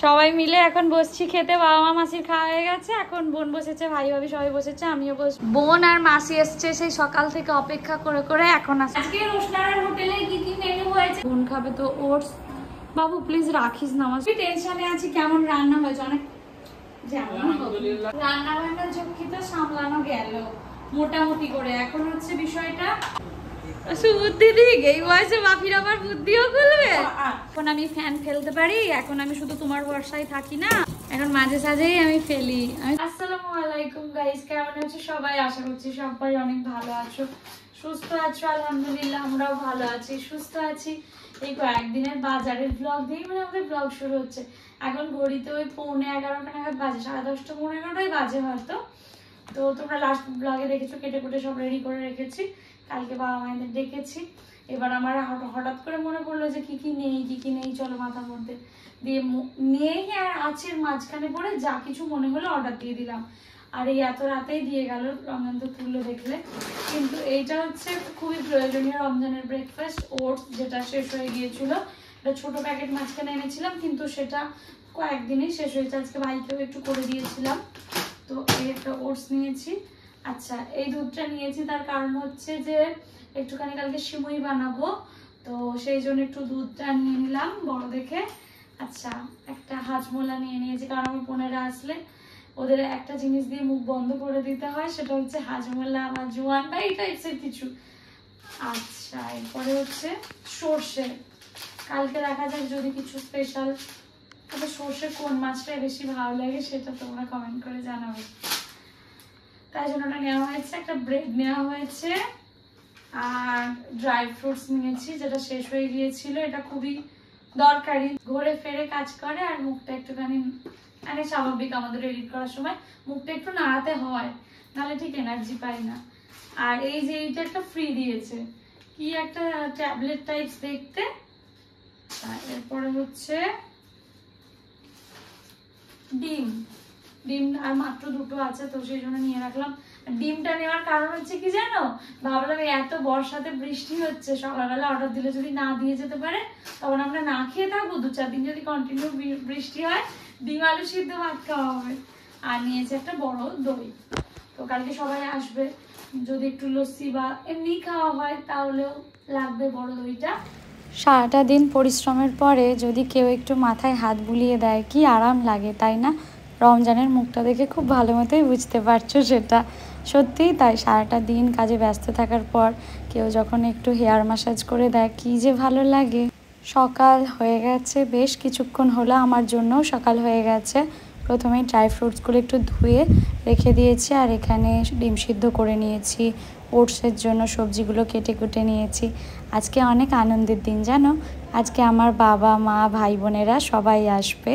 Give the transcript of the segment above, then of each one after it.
সবাই মিলে এখন বসছি খেতে। বাবা মা মাসির খাওয়া হয়ে গেছে, এখন বোন বসেছে, ভাই ভাবি সবাই বসেছে, আমিও বস। বোন আর মাসি এসছে সেই সকাল থেকে অপেক্ষা করে করে এখন আসছে। আজকে রোশনার হোটেলে কি কি মেনু হয়েছে। বোন খাবে তো ওটস। বাবু প্লিজ রাখিস না, আমার টেনশনে আছি কেমন রান্না হয়েছে। অনেক রান্না বান্নার ঝক্কি তো সামলানো গেল মোটামুটি করে। এখন হচ্ছে বিষয়টা বুদ্ধি দিক, এই বয়সে বাপির আবার বুদ্ধিও খুলবে। এখন আমি ফ্যান ফেলতে পারি, এখন আমি শুধু তোমার ভরসায় থাকি না, এখন মাঝে সাঝেই আমি ফেলি। আসসালামু আলাইকুম গাইস, কেমন আছো সবাই? আশা করছি সবাই অনেক ভালো আছো, সুস্থ আছো। আলহামদুলিল্লাহ আমরাও ভালো আছি, সুস্থ আছি। এই কয়েকদিনের বাজারের ব্লগ দিয়ে মানে আমাদের ব্লগ শুরু হচ্ছে। এখন ঘড়িতে ওই 11:45 নাগাদ বাজে, 10:30 11:45 বাজে হয়তো। তো তোমরা লাস্ট ব্লগে দেখেছো কেটে কুটে সব রেডি করে রেখেছি। কালকে বাবা মায়েদের ডেকেছি। এবার আমার হঠাৎ করে মনে পড়লো যে কি কি নেই চলো মাথার মধ্যে দিয়ে নেই আর আছের মাঝখানে পড়ে যা কিছু মনে হলো অর্ডার দিয়ে দিলাম। আর এই এত রাতেই দিয়ে গেল, রমজান তো তুললো দেখলে। কিন্তু এইটা হচ্ছে খুবই প্রয়োজনীয় রমজানের ব্রেকফাস্ট, ওটস, যেটা শেষ হয়ে গিয়েছিল। একটা ছোট প্যাকেট মাঝখানে এনেছিলাম কিন্তু সেটা কয়েকদিনই শেষ হয়েছে। আজকে ভাইকেও একটু করে দিয়েছিলাম। তো এই একটা ওটস নিয়েছি। আচ্ছা, এই দুধটা নিয়েছি তার কারণ হচ্ছে যে একটুখানি কালকে সিমুই বানাবো, তো সেই জন্য একটু দুধটা নিয়ে নিলাম বড় দেখে। আচ্ছা, একটা হাজমোলা নিয়ে নিয়েছি, কারণ আমার বোনেরা আসলে ওদের একটা জিনিস দিয়ে মুখ বন্ধ করে দিতে হয়, সেটা হচ্ছে হাজমোলা বা জোয়ান বা এই টাইপসের কিছু। আচ্ছা, এরপরে হচ্ছে সর্ষে। কালকে দেখা যাক যদি কিছু স্পেশাল। তবে সর্ষে কোন মাছটা বেশি ভালো লাগে সেটা তোমরা কমেন্ট করে জানাবে। তাই জন্য ওটা নেওয়া হয়েছে। একটা ব্রেড নেওয়া হয়েছে আর ড্রাই ফ্রুটস নিয়েছি, যেটা শেষ হয়ে গিয়েছিল। এটা খুবই দরকারি, ঘুরে ফেরে কাজ করে। আর মুখটা একটুখানি মানে স্বাভাবিক, আমাদের এডিট করার সময় মুখটা একটু নাড়াতে হয়, নাহলে ঠিক এনার্জি পাই না। আর এই যে এইটা একটা ফ্রি দিয়েছে, কি একটা ট্যাবলেট টাইপস দেখতে। এরপরে হচ্ছে ডিম। ডিম আর মাত্র দুটো আছে, তো সেই জন্য নিয়ে রাখলাম। ডিমটা নেওয়ার কারণ হচ্ছে কি জানো, ভাবলাম এত বর্ষাতে বৃষ্টি হচ্ছে, সকালবেলা অর্ডার দিলে যদি না দিয়ে যেতে পারে তখন আমরা না খেয়ে থাকবো। 2-4 দিন যদি কন্টিনিউ বৃষ্টি হয়, ডিম আলু সিদ্ধ ভাত খাওয়া হবে। আর নিয়েছে একটা বড় দই। তো কালকে সবাই আসবে, যদি একটু লস্যি বা এমনি খাওয়া হয় তাহলেও লাগবে বড় দইটা। সারাটা দিন পরিশ্রমের পরে যদি কেউ একটু মাথায় হাত বুলিয়ে দেয় কি আরাম লাগে, তাই না? রমজানের মুখটা দেখে খুব ভালো মতোই বুঝতে পারছো সেটা। সত্যিই তাই, সারাটা দিন কাজে ব্যস্ত থাকার পর কেউ যখন একটু হেয়ার ম্যাসাজ করে দেয় কি যে ভালো লাগে। সকাল হয়ে গেছে, বেশ কিছুক্ষণ হলো, আমার জন্যও সকাল হয়ে গেছে। প্রথমে ড্রাই ফ্রুটসগুলো একটু ধুয়ে রেখে দিয়েছি, আর এখানে ডিম সিদ্ধ করে নিয়েছি। ওটসের জন্য সবজিগুলো কেটে কুটে নিয়েছি। আজকে অনেক আনন্দের দিন জানো, আজকে আমার বাবা মা ভাই বোনেরা সবাই আসবে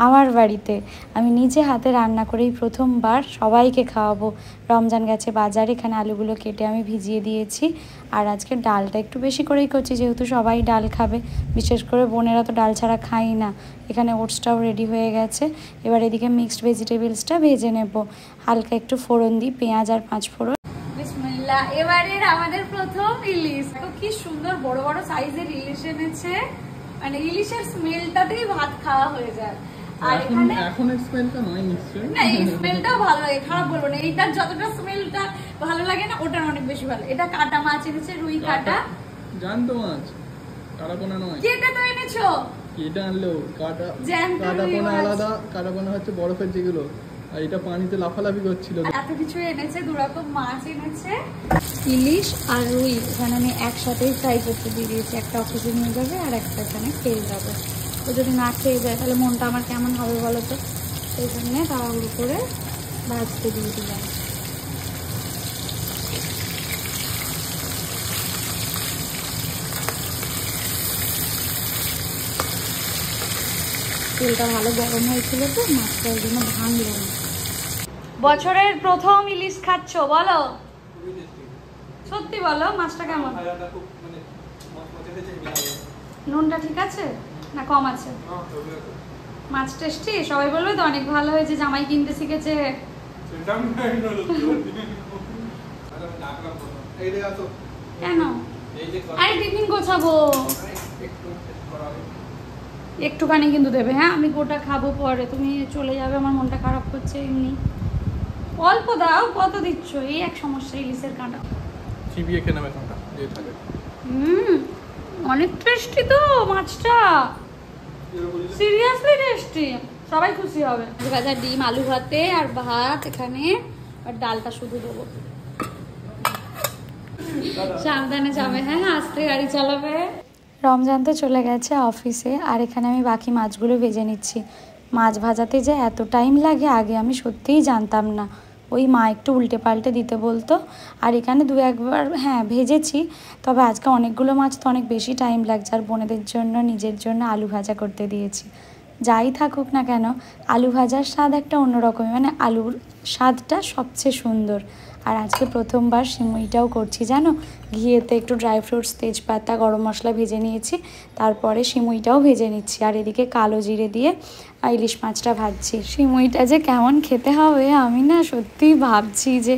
আমার বাড়িতে। আমি নিজে হাতে রান্না করেই প্রথমবার সবাইকে খাওয়াবো। রমজান গেছে বাজারে, এখানে আলুগুলো কেটে আমি ভিজিয়ে দিয়েছি। আর আজকে ডালটা একটু বেশি করেই করছি, যেহেতু সবাই ডাল খাবে, বিশেষ করে বোনেরা তো ডাল ছাড়া খাই না। এখানে ওটসটাও রেডি হয়ে গেছে। এবার এদিকে মিক্সড ভেজিটেবলসটা ভেজে নেব, হালকা একটু ফোড়ন দিই, পেঁয়াজ আর 5 ফোড়ন। বিসমিল্লাহ। এবারের আমাদের প্রথম ইলিশ, কি সুন্দর বড় বড় সাইজের ইলিশ এনেছে, মানে ইলিশের স্মেলটাতেই ভাত খাওয়া হয়ে যায়। আর এখানে এখন স্মেলটা নয় নিশ্চয়ই, না এই স্মেলটাও ভালো লাগে, খারাপ বলবো না। এইটার যতটা স্মেলটা ভালো লাগে না, ওটার অনেক বেশি ভালো। এটা কাটা মাছ এনেছে, রুই কাটা, জ্যান্ত মাছ, কাটা পোনা নয়। কেটে তো এনেছো, কেটে আনলো, কাটা পোনা আলাদা, কাটা পোনা হচ্ছে বরফের যেগুলো, আর এটা পানিতে লাফালাফি করছিল। এত কিছু এনেছে, 2 রকম মাছ এনেছে, ইলিশ আর রুই। এখানে আমি একসাথেই ফ্রাই করতে দিয়ে দিয়েছি, একটা অফিসে নিয়ে যাবে আর একটা এখানে খেয়ে যাবে। তো যদি না খেয়ে যায় তাহলে মনটা আমার কেমন হবে বলো তো, সেই জন্য তাড়াহুড়ো করে ভাজতে দিয়ে দিলাম। তেলটা ভালো গরম হয়েছিল তো, মাছটা ওই জন্য ভাঙলো না। বছরের প্রথম ইলিশ খাচ্ছ, বলো সত্যি বলো, মাছটা কেমন? নুনটা ঠিক আছে না কম আছে? মাছ টেস্টি, সবাই বলবে তো অনেক ভালো হয়েছে, জামাই কিনতে শিখেছে। কেন? আরে টিফিন গোছাবো। একটুখানি কিন্তু দেবে, হ্যাঁ আমি গোটা খাবো পরে, তুমি চলে যাবে, আমার মনটা খারাপ করছে এমনি। অল্প দাও, কত দিচ্ছ? এই এক সমস্যা ইলিশের কাঁটা চিবিয়ে খেয়ে নেবে কাঁটা দিয়ে থাকে। অনেক টেস্টি তো মাছটা, সিরিয়াসলি টেস্টি, সবাই খুশি হবে। ভাজা ডিম, আলু ভাতে আর ভাত এখানে, আর ডালটা শুধু দেবো। সাবধানে যাবে, হ্যাঁ আস্তে গাড়ি চালাবে। রমজান তো চলে গেছে অফিসে, আর এখানে আমি বাকি মাছগুলো ভেজে নিচ্ছি। মাছ ভাজাতে যে এত টাইম লাগে আগে আমি সত্যিই জানতাম না, ওই মা একটু উল্টে পাল্টে দিতে বলতো। আর এখানে দু একবার হ্যাঁ ভেজেছি, তবে আজকে অনেকগুলো মাছ তো অনেক বেশি টাইম লাগছে, আর বোনেদের জন্য নিজের জন্য আলু ভাজা করতে দিয়েছি। যাই থাকুক না কেন, আলু ভাজার স্বাদ একটা অন্যরকমই, মানে আলুর স্বাদটা সবচেয়ে সুন্দর। আর আজকে প্রথমবার সিমুইটাও করছি জানো, ঘিয়েতে একটু ড্রাই ফ্রুটস, তেজপাতা, গরম মশলা ভেজে নিয়েছি, তারপরে সিমুইটাও ভেজে নিচ্ছি। আর এদিকে কালো জিরে দিয়ে ইলিশ মাছটা ভাজছি। সিমুইটা যে কেমন খেতে হবে আমি না সত্যিই ভাবছি যে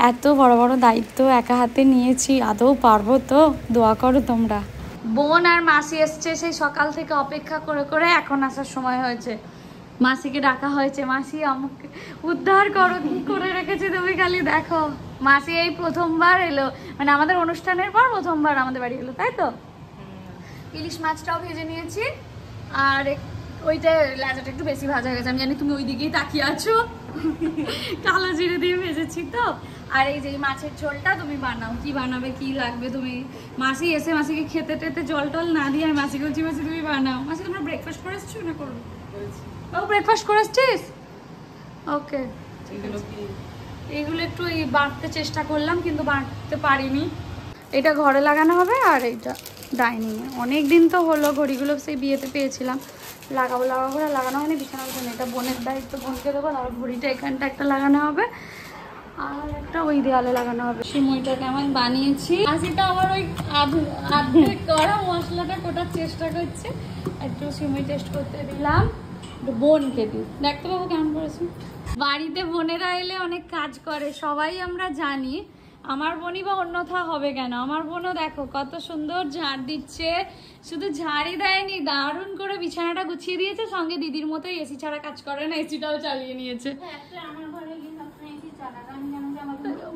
এত বড় বড় দায়িত্ব একা হাতে নিয়েছি, আদৌ পারবো তো? দোয়া করো তোমরা। বোন আর মাসি এসছে সেই সকাল থেকে অপেক্ষা করে করে এখন আসার সময় হয়েছে। মাসিকে ডাকা হয়েছে, মাসি আমাকে উদ্ধার করো, কি করে রেখেছি তুমি খালি দেখো। মাসি এই প্রথমবার এলো, মানে আমাদের অনুষ্ঠানের পর প্রথমবার আমাদের বাড়ি এলো, তাই তো? ইলিশ মাছটাও ভেজে নিয়েছি, আর ওইটা লেজাটা একটু বেশি ভাজা হয়ে গেছে, আমি জানি তুমি ওই দিকেই তাকিয়ে আছো। কালো জিরে দিয়ে ভেজেছি তো। আর এই যে মাছের ঝোলটা তুমি বানাও, কি বানাবে, কি লাগবে তুমি? মাসি এসে মাসিকে খেতে টেতে জল টল না দিয়ে আমি মাসিকে বলছি মাসি তুমি বানাও। মাসি তোমরা ব্রেকফাস্ট করে এসছো না করবো? ও ব্রেকফাস্ট করে এসছিস? ওকে, এইগুলো একটু বাঁটতে চেষ্টা করলাম কিন্তু বাঁটতে পারিনি। এটা ঘরে লাগানো হবে, আর এইটা ডাইনিংয়ে। অনেক দিন তো হলো, ঘড়িগুলো সেই বিয়েতে পেয়েছিলাম, লাগাবো করে লাগানো হয়নি। বিছানার জন্য এটা বোনের দায়িত্ব, বোনকে দেবো। তারপর ঘড়িটা এখানটা একটা লাগানো হবে, আর একটা ওই দেওয়ালে লাগানো হবে। সিমুইটা কেমন বানিয়েছি, আজটা আমার ওই আর্ধেক করা মশলাটা কোটার চেষ্টা করছে, একটু সিমুই টেস্ট করতে দিলাম। বোনকে দিই, দেখতে পাবো কেমন করেছি। বাড়িতে বোনেরা এলে অনেক কাজ করে, সবাই আমরা জানি। আমার বোনই বা অন্যথা হবে কেন? আমার বোনও দেখো কত সুন্দর ঝাড় দিচ্ছে, শুধু ঝাড়ই দেয়নি, দারুণ করে বিছানাটা গুছিয়ে দিয়েছে। সঙ্গে দিদির মতোই এসি ছাড়া কাজ করে না, এসিটাও চালিয়ে নিয়েছে।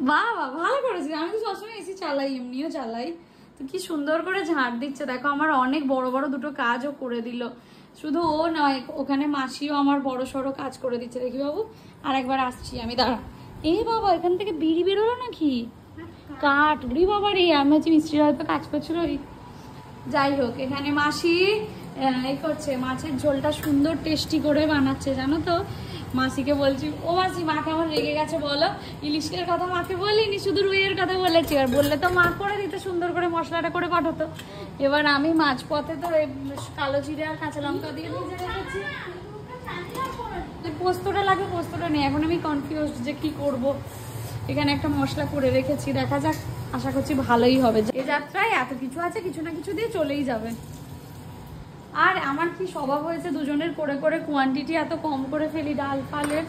বাহ বাহ, ভালো করেছি। আমি তো সবসময় এসি চালাই, এমনিও চালাই। তো কি সুন্দর করে ঝাড় দিচ্ছে দেখো। আমার অনেক বড় বড় দুটো কাজও করে দিল, শুধু ও নয়, ওখানে মাসিও আমার বড় সড়ো কাজ করে দিচ্ছে। দেখি বাবু, আর একবার আসছি আমি, দাঁড়া। এই বাবা, এখান থেকে বিড়ি বেরোলো নাকি? কাঠ, উড়ি বাবা রে, আমি হচ্ছে মিস্ত্রিরা হয়তো কাজ করছিল। যাই হোক, এখানে মাসি এই করছে, মাছের ঝোলটা সুন্দর টেস্টি করে বানাচ্ছে জানো তো। মাসিকে বলছি, ও মাসি মা কেমন রেগে গেছে বলো? ইলিশের কথা মাকে বলিনি, শুধু রুইয়ের কথা বলেছি। আর বললে তো মা করে দিতে, সুন্দর করে মশলাটা করে পাঠাতো। এবার আমি মাছ পথে তো কালো জিরে আর কাঁচা লঙ্কা দিয়ে ভেজে রেখেছি। পোস্তটা লাগে, পোস্তটা নেই। এখন আমি কনফিউজ যে কি করব। এখানে একটা মশলা করে রেখেছি, দেখা যাক, আশা করছি ভালোই হবে। এই যাত্রায় এত কিছু আছে, কিছু না কিছু দিয়ে চলেই যাবে। আর আমার কি স্বভাব হয়েছে দুজনের করে করে কোয়ান্টিটি এত কম করে ফেলি ডাল ফালের।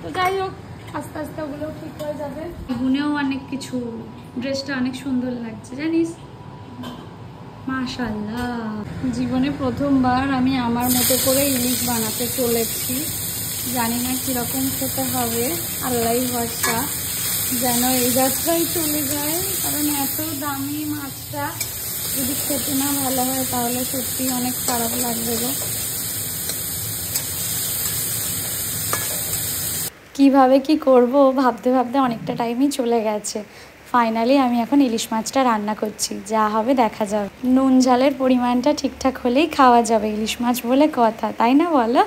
তো যাই হোক, আস্তে আস্তে ওগুলো ঠিক হয়ে যাবে। গুনেও অনেক কিছু, ড্রেসটা অনেক সুন্দর লাগছে জানিস, মাশাআল্লাহ। জীবনে প্রথমবার আমি আমার মতো করে ইলিশ বানাতে চলেছি। জানি না কিরকম খেতে হবে, আল্লাহই ভরসা। যেন এই যাত্রায় চলে যায়, কারণ এত দামি মাছটা যদি খেতে না ভালো হয় তাহলে সত্যি অনেক খারাপ লাগবে গো। কিভাবে কি করব ভাবতে ভাবতে অনেকটা টাইমই চলে গেছে। ফাইনালি আমি এখন ইলিশ মাছটা রান্না করছি, যা হবে দেখা যাবে। নুন ঝালের পরিমাণটা ঠিকঠাক হলেই খাওয়া যাবে, ইলিশ মাছ বলে কথা, তাই না বলো?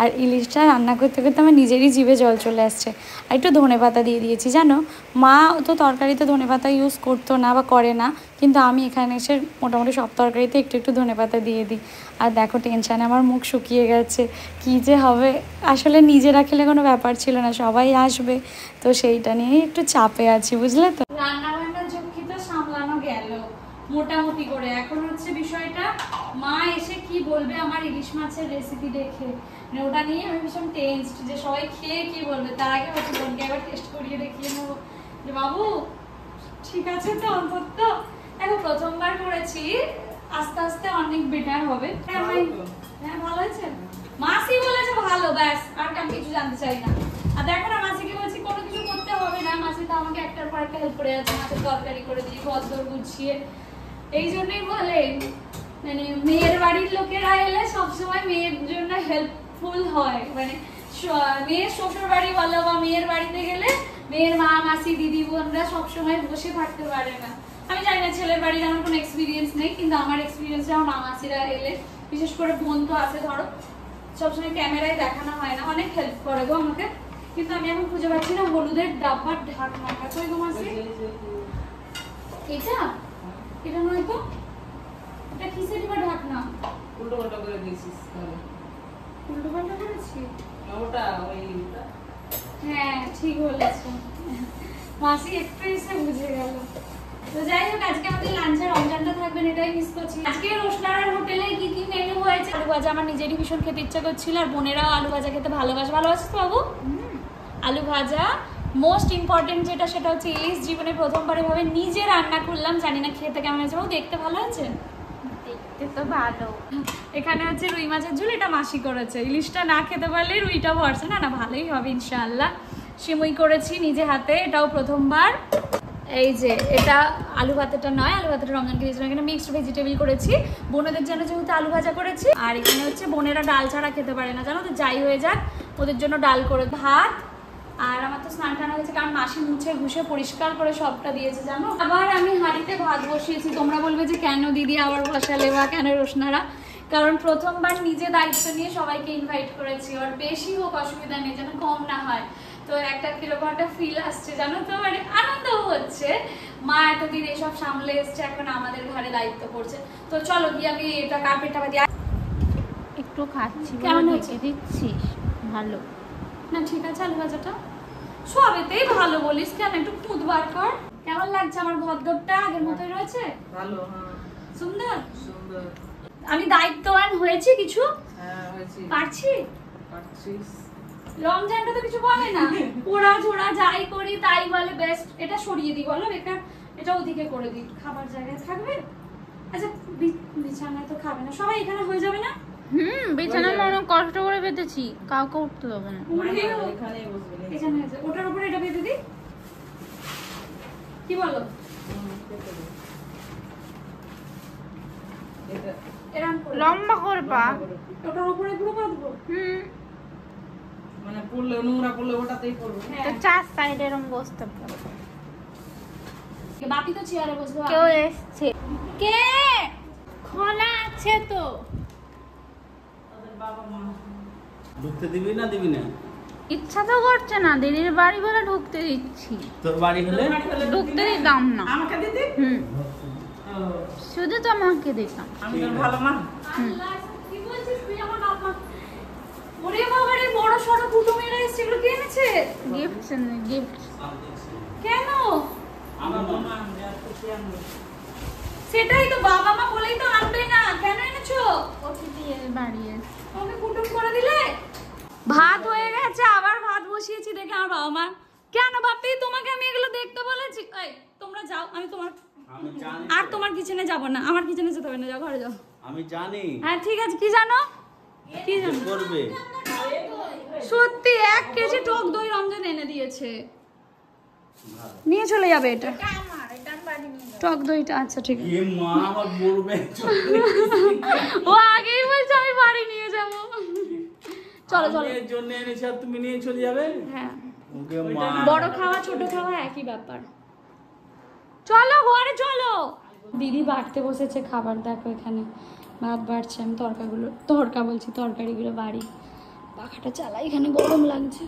আর ইলিশটা রান্না করতে করতে আমার নিজেরই জিভে জল চলে আসছে। আর একটু ধনেপাতা দিয়ে দিয়েছি জানো, মা তো তরকারিতে ধনেপাতা ইউজ করতো না বা করে না, কিন্তু আমি এখানে এসে মোটামুটি সব তরকারিতে একটু একটু ধনেপাতা দিয়ে দিই। আর দেখো টেনশানে আমার মুখ শুকিয়ে গেছে, কী যে হবে। আসলে নিজেরা খেলে কোনো ব্যাপার ছিল না, সবাই আসবে, তো সেইটা নিয়েই একটু চাপে আছি, বুঝলে তো। রান্না বান্নার ঝক্কি তো সামলানো গেল মোটামুটি করে। এখন হচ্ছে বিষয়টা, মা এসে কি বলবে আমার ইলিশ মাছের রেসিপি দেখে, মানে ওটা নিয়ে আমি ভীষণ টেনসড যে সবাই খেয়ে কি বলবে। তার আগে হচ্ছে বোনকে একবার টেস্ট করিয়ে দেখিয়ে নেবো যে বাবু ঠিক আছে তো অন্তত। দেখো প্রথমবার করেছি, আস্তে আস্তে অনেক বেটার হবে। হ্যাঁ ভালো হয়েছে, মাসি বলেছে ভালো, ব্যাস আর আমি কিছু জানতে চাই না। আর দেখো না মাসিকে বলছি কোনো কিছু করতে হবে না, মাসি তো আমাকে একটার পর একটা হেল্প করে যাচ্ছে, মাছের তরকারি করে দিই, ঘর গুছিয়ে। এই জন্যই বলে মানে মেয়ের বাড়ির লোকেরা এলে সবসময় মেয়ের জন্য হেল্পফুল হয়, মানে মেয়ের শ্বশুর বাড়ি বলো বা মেয়ের বাড়িতে গেলে মেয়ের মা মাসি দিদি বোনরা সবসময় বসে থাকতে পারে না। আমি জানি না ছেলের বাড়ির আমার কোনো এক্সপিরিয়েন্স নেই, কিন্তু আমার এক্সপিরিয়েন্সে আমার মা মাসিরা এলে, বিশেষ করে বোন তো আছে ধরো, সবসময় ক্যামেরায় দেখানো হয় না, অনেক হেল্প করে গো আমাকে। কিন্তু আমি এখন খুঁজে পাচ্ছি না হলুদের ডাব্বার ঢাকনাটা, কই গো মাসি? এটা এটা নয় তো, এটা কিসের ডিবা ঢাকনা? উল্টো পাল্টা করে দিয়েছিস তাহলে। উল্টো পাল্টা করেছি? ওটা ওইটা। হ্যাঁ ঠিক বলেছো, মাসি একটু এসে বুঝে গেল। তো যাই হোক, আজকে আমাদের লাঞ্চের রমজানটা থাকবেন এটাই মিস করছি। আজকে রোশনারার হোটেলে কি কি মেনু হয়েছে? আলু ভাজা আমার নিজেরই ভীষণ খেতে ইচ্ছা করছিল, আর বোনেরাও আলু ভাজা খেতে ভালোবাসিস তো বাবু? আলু ভাজা, মোস্ট ইম্পর্টেন্ট যেটা সেটা হচ্ছে ইলিশ। জীবনে প্রথমবার এভাবে নিজে রান্না করলাম, জানি না খেতে কেমন হয়েছে। বাবু দেখতে ভালো হয়েছে? দেখতে তো ভালো। এখানে হচ্ছে রুই মাছের ঝোল, এটা মাসি করেছে। ইলিশটা না খেতে পারলে রুইটা ভরছে না, না ভালোই হবে ইনশাআল্লাহ। সিমুই করেছি নিজে হাতে, এটাও প্রথমবার। এই যে এটা আলু ভাতেটা নয়, আলু ভাতেটা রমজানকে দিয়েছিলাম। এখানে মিক্সড ভেজিটেবল করেছি বোনেদের জন্য, যেহেতু আলু ভাজা করেছি। আর এখানে হচ্ছে বোনেরা ডাল ছাড়া খেতে পারে না জানো তো, যাই হয়ে যাক ওদের জন্য ডাল করে ভাত। আর আমার তো স্নান টানা হয়েছে, কারণ মাসি মুছে ঘুষে পরিষ্কার করে সবটা দিয়েছে জানো। আবার আমি হাঁড়িতে ভাত বসিয়েছি। তোমরা বলবে যে কেন দিদি আবার বসালে বা কেন রোশনারা, কারণ প্রথমবার নিজে দায়িত্ব নিয়ে সবাইকে ইনভাইট করেছি। আর বেশি হোক অসুবিধা নেই, যেন কম না হয়। তো একটা কিরকম একটা ফিল আসছে জানো তো, মানে আনন্দও হচ্ছে। মা এতদিন এসব সামলে এসছে, এখন আমাদের ঘরে দায়িত্ব পড়ছে। তো চলো গিয়ে আমি এটা কার্পেটটা দিয়ে একটু খাচ্ছি, কেমন কেমন হয়েছে? দিচ্ছিস? ভালো না ঠিক আছে, আলু ভাজাটা সবেতেই ভালো বলিস কেন, একটু খুদ বার কর। কেমন লাগছে আমার ঘরদোরটা? আগের মতোই রয়েছে? ভালো, হ্যাঁ সুন্দর সুন্দর। আমি দায়িত্ববান হয়েছি কিছু? হ্যাঁ হয়েছে। পারছি? পারছিস। রমজানটা তো কিছু বলে না, ওরা ঝোড়া যাই করি তাই বলে বেস্ট। এটা সরিয়ে দিই বলো, বেকার এটা ওদিকে করে দিই, খাবার জায়গায় থাকবে। আচ্ছা বিছানায় তো খাবে না সবাই, এখানে হয়ে যাবে না? বিছানা অনেক কষ্ট করে পেতেছি, কাউকে উঠতে দেবো না। উঠেও এখানেই বসবে। এখানে আছে, ওটার উপরে এটা বেঁধে দিই, কি বলো? এরকম করে লম্বা করে পা। ওটার উপরে পুরো বাঁধবো? মানে পড়লে নোংরা পড়লে ওটাতেই পড়বে। তো হ্যাঁ, চার সাইড এরকম বসতে পারো। বাপি তো চেয়ারে বসবো। কেউ এসছে? কে? খোলা আছে তো। তাদের বাবা মা ঢুকতে দিবি না দিবি না? ইচ্ছা তো করছে না, দিদির বাড়ি বলে ঢুকতে দিচ্ছি। তোর বাড়ি হলে ঢুকতে দিতাম না। আমাকে দিদি। শুধু তো আমাকে দিতাম। আমি তোর ভালো মা। আল্লাহ, কি বলছিস তুই আমার বাবা? ওরে বাবা রে, বড় সড় কুটুমেরা এসেছে, এগুলো কে এনেছে? Gift gift. কেন? আমার মা আমি আর কিছু আনবো। সেটাই তো, বাবা মা বলেই তো আনবে না, কেন এনেছো? অতিথির বাড়ি এসে। আমাকে কুটুম করে দিলে। ভাত হয়ে গেছে, আবার ভাত বসিয়েছি দেখে আমার বাবা মা। কেন বাপি, তোমাকে আমি এগুলো দেখতে বলেছি? এই তোমরা যাও, আমি তোমার আমি জানি আর তোমার কিচেনে যাব না, আমার কিচেনে যেতে হবে না, যাও ঘরে যাও। আমি জানি হ্যাঁ ঠিক আছে, কি জানো? কি জানো? করবে সত্যি 1 কেজি টক দই রমজান এনে দিয়েছে, নিয়ে চলে যাবে এটা। টক দইটা আচ্ছা ঠিক আছে। এ মা আমার বলবে ও আগেই বলছে আমি বাড়ি নিয়ে যাব। চলো চলো। এর জন্য এনেছি আর তুমি নিয়ে চলে যাবে? হ্যাঁ, ওকে মা বড় খাওয়া ছোট খাওয়া একই ব্যাপার। চলো ঘরে চলো। দিদি বাড়তে বসেছে খাবার, দেখো এখানে ভাত বাড়ছে, আমি তরকারিগুলো বাড়ি। পাখাটা চালাই, এখানে গরম লাগছে।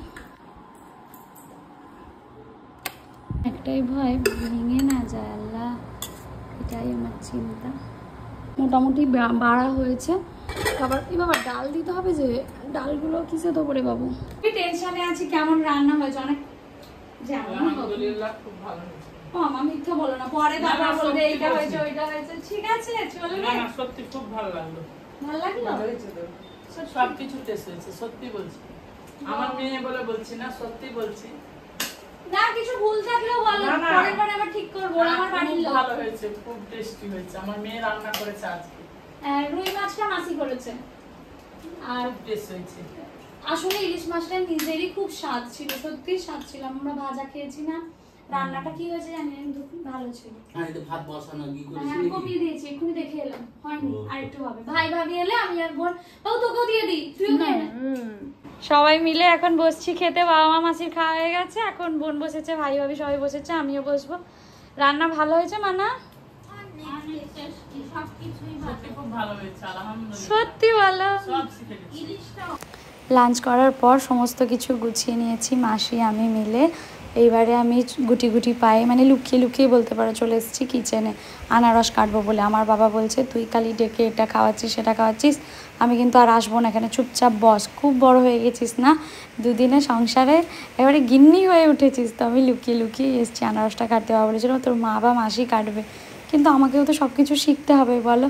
একটাই ভয় ভেঙে না যায়, আল্লাহ, এটাই আমার চিন্তা। মোটামুটি বাড়া হয়েছে, আবার এবার ডাল দিতে হবে, যে ডালগুলো কিসে দেবো রে বাবু? আমি টেনশনে আছি কেমন রান্না হয়েছে, অনেক যেমন হবে। আলহামদুলিল্লাহ খুব ভালো হয়েছে। ও মা মিথ্যা বলো না, পরে না, বাবা না, বলবে সত্যি এইটা বলছি। হয়েছে ওইটা হয়েছে। ঠিক আছে চলবে, না না সত্যি খুব ভালো লাগলো। ভালো লাগলো। ভালো হয়েছে তো। সবকিছু টেস্ট হয়েছে, সত্যি বলছি। আমার মেয়ে বলে বলছি না, সত্যি বলছি। না কিছু ভুল থাকলেও বলো, না, না। পরের বার আবার ঠিক করবো। ওরা আমার বাড়ির খুব লোক। ভালো হয়েছে, খুব টেস্টি হয়েছে। আমার মেয়ে রান্না করেছে আজকে। রুই মাছটা মাসি করেছে। আর টেস্ট হয়েছে। আসলে ইলিশ মাছটা নিজেরই খুব স্বাদ ছিল, সত্যি স্বাদ ছিল। আমরা ভাজা খেয়েছি না, রান্নাটা কি হয়েছে জানি না, কিন্তু খুব ভালো ছিল। আর এটা ভাত বসানো কি করেছিস হ্যাঁ, নাকি? কমিয়ে দিয়েছি, এক্ষুনি দেখে এলাম, হয়নি, আর একটু হবে। ভাই ভাবি এলে আমি আর বোন, ও তোকেও দিয়ে দিই, তুইও খেয়ে নে। সবাই মিলে এখন বসছি খেতে, বাবা মা মাসির খাওয়া হয়ে গেছে, এখন বোন বসেছে, ভাই ভাবি সবাই বসেছে, আমিও বসবো। রান্না ভালো হয়েছে মানা? সত্যি খুব ভালো হয়েছে, আলহামদুলিল্লাহ। সত্যি ভালো। সব শিখে গেছি। লাঞ্চ করার পর সমস্ত কিছু গুছিয়ে নিয়েছি মাসি আমি মিলে। এইবারে আমি গুটি গুটি পায়ে মানে লুকিয়ে লুকিয়ে বলতে পারো চলে এসেছি কিচেনে আনারস কাটবো বলে। আমার বাবা বলছে তুই খালি ডেকে এটা খাওয়াচ্ছিস সেটা খাওয়াচ্ছিস, আমি কিন্তু আর আসবো না এখানে, চুপচাপ বস, খুব বড় হয়ে গেছিস না, দুদিনে সংসারে এবারে গিন্নি হয়ে উঠেছিস। তো আমি লুকিয়ে লুকিয়ে এসেছি আনারসটা কাটতে। বাবা বলেছিল তোর মা বা মাসি কাটবে, কিন্তু আমাকেও তো সব কিছু শিখতে হবে বলো,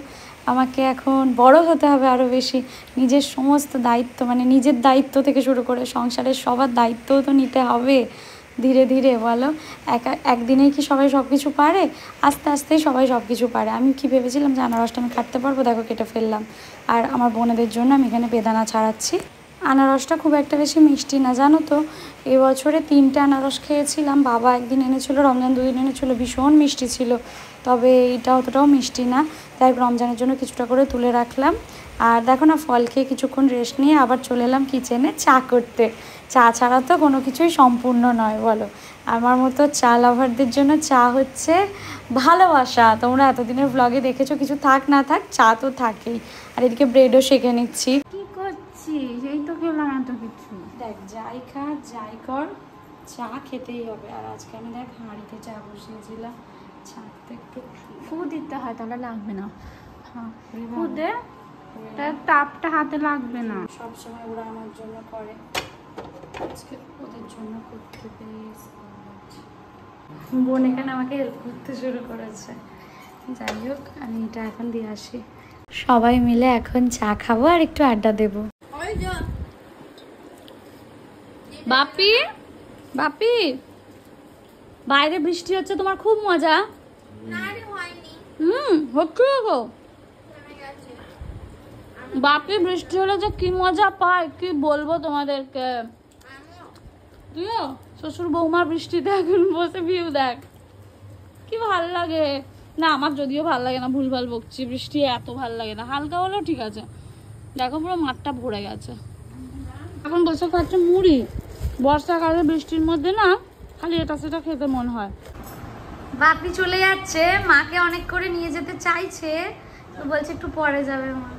আমাকে এখন বড় হতে হবে আরও বেশি, নিজের সমস্ত দায়িত্ব মানে নিজের দায়িত্ব থেকে শুরু করে সংসারের সবার দায়িত্বও তো নিতে হবে ধীরে ধীরে বলো। একদিনেই কি সবাই সব কিছু পারে? আস্তে আস্তেই সবাই সব কিছু পারে। আমি কি ভেবেছিলাম যে আনারসটা আমি কাটতে পারবো, দেখো কেটে ফেললাম। আর আমার বোনেদের জন্য আমি এখানে বেদানা ছাড়াচ্ছি। আনারসটা খুব একটা বেশি মিষ্টি না জানো তো, এবছরে 3টে আনারস খেয়েছিলাম, বাবা একদিন এনেছিল, রমজান 2 দিন এনেছিল, ভীষণ মিষ্টি ছিল, তবে এইটা অতটাও মিষ্টি না, তাই রমজানের জন্য কিছুটা করে তুলে রাখলাম। আর দেখো না ফল খেয়ে কিছুক্ষণ রেস্ট নিয়ে আবার চলে এলাম কিচেনে চা করতে। চা ছাড়া তো কোনো কিছুই সম্পূর্ণ নয় বলো, আমার মতো চা লাভারদের জন্য চা হচ্ছে ভালোবাসা। তোমরা এতদিনের ব্লগে দেখেছো, কিছু থাক না থাক চা তো থাকেই। আর এদিকে ব্রেডও সেঁকে নিচ্ছি। কি করছিস? এই তো খেলাম এত কিছু। দেখ যাই খা যাই কর, চা খেতেই হবে। আর আজকে আমি দেখ হাঁড়িতে চা বসিয়েছিলাম, ছাড়তে একটু ফু দিতে হয়, তাহলে লাগবে না। হ্যাঁ ফু দে, তার তাপটা হাতে লাগবে না। সবসময় ওরা আমার জন্য করে, আজকে ওদের জন্য করতে পেরেছি। বোন এখানে আমাকে হেল্প করতে শুরু করেছে। যাই হোক আমি এটা এখন দিয়ে আসি। সবাই মিলে এখন চা খাবো আর একটু আড্ডা দেবো। বাপি বাপি, বাইরে বৃষ্টি হচ্ছে, তোমার খুব মজা? হচ্ছে গো বাপি, বৃষ্টি হলে যে কি মজা পায় কি বলবো তোমাদেরকে। তুইও শ্বশুর বৌমা বৃষ্টিতে এখন বসে ভিউ দেখ, কি ভাল লাগে না। আমার যদিও ভাল লাগে না, ভুলভাল বকছি, বৃষ্টি এত ভাল লাগে না, হালকা হলেও ঠিক আছে। দেখো পুরো মাঠটা ভরে গেছে। এখন বসে খাচ্ছে মুড়ি, বর্ষাকালে বৃষ্টির মধ্যে না খালি এটা সেটা খেতে মন হয়। বাপি চলে যাচ্ছে, মাকে অনেক করে নিয়ে যেতে চাইছে, তো বলছে একটু পরে যাবে মা।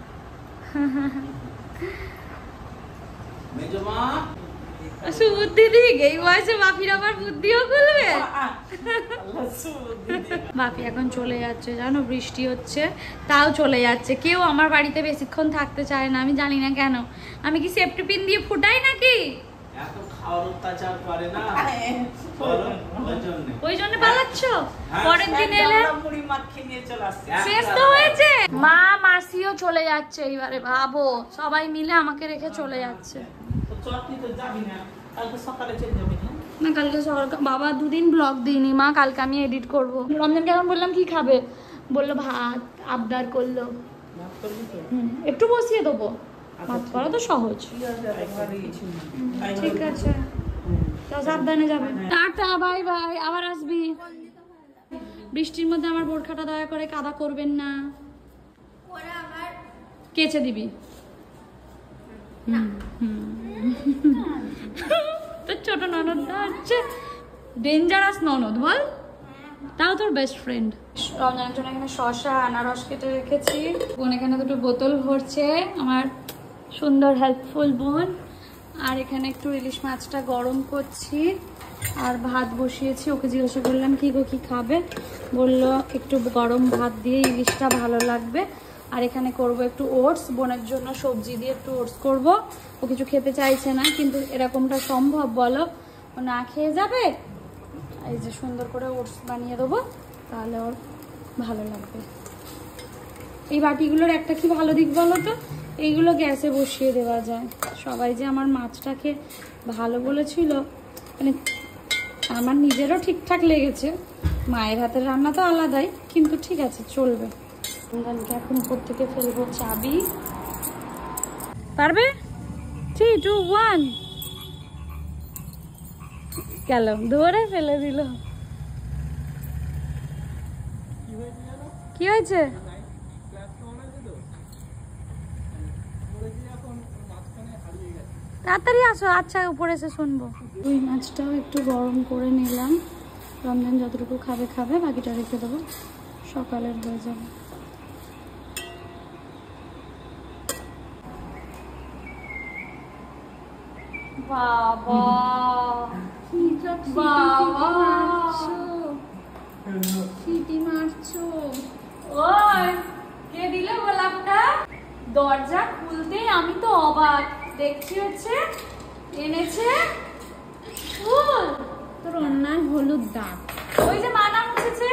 মেজমা সুবুদ্ধি দিক, এই বয়সে বাপির আবার বুদ্ধিও খুলবে। বাপি এখন চলে যাচ্ছে জানো, বৃষ্টি হচ্ছে তাও চলে যাচ্ছে। কেউ আমার বাড়িতে বেশিক্ষণ থাকতে চায় না, আমি জানি না কেন। আমি কি সেফটি পিন দিয়ে ফুটাই নাকি? এত খাওয়ার অত্যাচার করে না, ওই জন্য পালাচ্ছ? পরের দিন এলে মুড়ি মাখিয়ে নিয়ে চলে আসছে। শেষ তো হয়েছে। মা মাসিও চলে যাচ্ছে এইবারে, ভাবো সবাই মিলে আমাকে রেখে চলে যাচ্ছে। তো চটনি তো যাবি না, কালকে সকালে চলে যাবি না? না কালকে সকাল, বাবা 2 দিন ব্লগ দিইনি মা, কালকে আমি এডিট করব। রমজানকে এখন বললাম কি খাবে, বললো ভাত, আবদার করলো। একটু বসিয়ে দেবো, ভাত করা তো সহজ। ঠিক আছে, সাবধানে যাবে। টাটা, বাই বাই, আবার আসবি। বৃষ্টির মধ্যে আমার বোরখাটা দয়া করে কাদা করবেন না, কেচে দিবি। তো ছোট ননদটা হচ্ছে ডেঞ্জারাস ননদ বল, তাও তোর বেস্ট ফ্রেন্ড। রমজানের জন্য এখানে শসা আনারস কেটে রেখেছি। বোন এখানে 2টো বোতল ভরছে, আমার সুন্দর হেল্পফুল বোন। আর এখানে একটু ইলিশ মাছটা গরম করছি, আর ভাত বসিয়েছি। ওকে জিজ্ঞাসা করলাম কি গো কি খাবে, বললো একটু গরম ভাত দিয়ে ইলিশটা ভালো লাগবে। আর এখানে করব একটু ওটস, বোনের জন্য সবজি দিয়ে একটু ওটস করব। ও কিছু খেতে চাইছে না, কিন্তু এরকমটা সম্ভব বলো, ও না খেয়ে যাবে। এই যে সুন্দর করে ওটস বানিয়ে দেবো, তাহলে ওর ভালো লাগবে। এই বাটিগুলোর একটা কি ভালো দিক বলো তো, এইগুলো গ্যাসে বসিয়ে দেওয়া যায়। সবাই যে আমার মাছটাকে ভালো বলেছিল, মানে আমার নিজেরও ঠিকঠাক লেগেছে। মায়ের হাতের রান্না তো আলাদাই, কিন্তু ঠিক আছে চলবে। এখন উপর থেকে ফেলবো চাবি। পারবে? 3, 2, 1 গেল, ধরে ফেলে দিল। কি হয়েছে? তাড়াতাড়ি আসো। আচ্ছা, উপরে এসে শুনবো। রুই মাছটাও একটু গরম করে নিলাম। রমজান যতটুকু খাবে খাবে, বাকিটা রেখে দেবো, সকালের হয়ে যাবে। বাবা সিটি মারছো। ওই কে দিল গোলাপটা? দরজা খুলতেই আমি তো অবাক। দেখছি হচ্ছে এনেছে ফুল। তোর অন্যায় হলুদ দাগ। ওই যে মানা মুছেছে।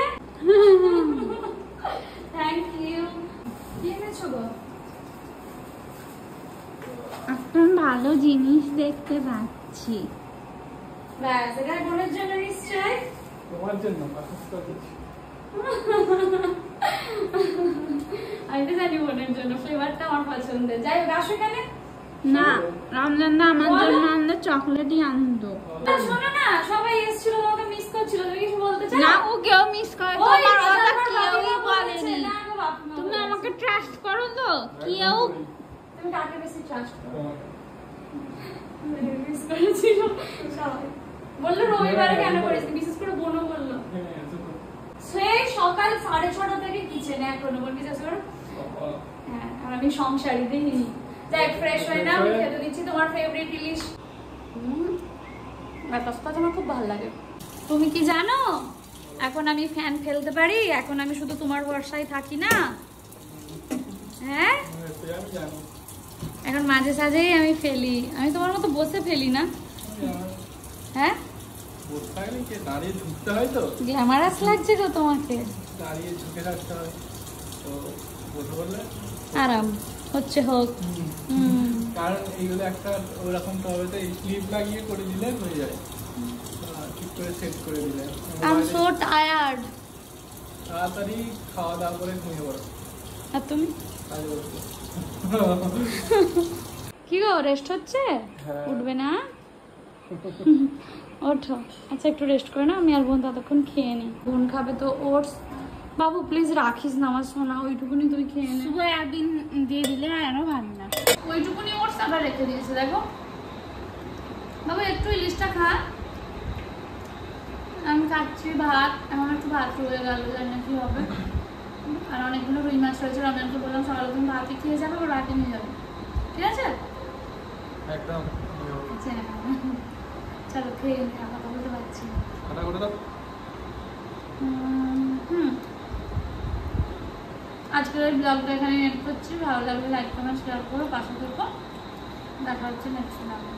Thank you. কি এনেছো গো? একটা ভালো জিনিস দেখতে পাচ্ছি। ব্যাস, এটা বোনের জন্য নিশ্চয়। তোমার জন্য বাসস্থান দিচ্ছি। আমি তো জানি বোনের জন্য, ফ্লেভারটা আমার পছন্দের। যাই হোক, আসো এখানে। না, রমজান দা আমার জন্য আনলে চকলেটই আনতো। শোনো না, সবাই এসেছিল, তোমাকে মিস করছিল। তুমি কিছু বলতে চাও? না, ও কেউ মিস করে, ওই তোমার কথা কথা আমার কেউই বাবা বলেছে। বলেনি। না গো বাপ মা তুমি বলেছে। আমাকে ট্রাস্ট করো তো? কেউ তুমি কাকে বেশি ট্রাস্ট করো? মিস করেছিল সবাই। বললো রবিবারে কেন করিস? বিশেষ করে বোনও বললো। সেই সকাল 6:30 থেকে কিচেনে এখনো বোন বিশেষ করে। হ্যাঁ, আর আমি সংসারী দেখিনি। যাই ফ্রেশ হয়ে না, আমি খেতে দিচ্ছি তোমার ফেভারিট ইলিশ। আর কসকস আমার খুব ভালো লাগে। তুমি কি জানো এখন আমি ফ্যান ফেলতে পারি? এখন আমি শুধু তোমার ভরসায় থাকি না। হ্যাঁ, আমি জানি। এখন মাঝে সাঝেই আমি ফেলি। আমি তোমার মতো বসে ফেলি না। হ্যাঁ, বসে থাকলে কি দাঁড়িয়ে ঝুঁকতে হয় তো? গ্ল্যামারাস লাগছে গো তোমাকে। দাঁড়িয়ে ঝুঁকে থাকতে হয় তো, বসে বললে আরাম হচ্ছে হোক। কারণ এইগুলো একটা ওরকম তবে তো ক্লিপ লাগিয়ে করে দিলে হয়ে যায়। ঠিক করে সেট করে দিলে আই এম সো টায়ার্ড। তাড়াতাড়ি খাওয়া দাওয়া করে ঘুমিয়ে পড়ো। আর তুমি কাজে বসো। কি গো, রেস্ট হচ্ছে? হ্যাঁ। উঠবে না? ওঠো। আচ্ছা, একটু রেস্ট করে না, আমি আর বোন ততক্ষণ খেয়ে নিই। বোন খাবে তো ওটস। বাবু প্লিজ রাখিস না আমার সোনা, ওইটুকুনি তুই খেয়ে নে। শুধু একদিন দিয়ে দিলে আরো ভালো না। ওইটুকুনি ওটস আবার রেখে দিয়েছে, দেখো। বাবু একটু ইলিশটা খা। আমি খাচ্ছি ভাত। এখন একটু ভাত রয়ে গেল, জানি না কি হবে। আর অনেকগুলো রুই মাছ রয়েছে। রমজানকে বললাম সকালে তুমি ভাতই খেয়ে যাবে, ওর রাতে নিয়ে যাবে, ঠিক আছে? একদম আচ্ছা, চলো খেয়ে নি, কথা বলতে পারছি না। খাটা করে দাও। আজকের এই ব্লগটা এখানে এন্ড করছি। ভালো লাগলে লাইক কমেন্ট শেয়ার করো, পাশে থেকো। দেখা হচ্ছে নেক্সট ব্লগে।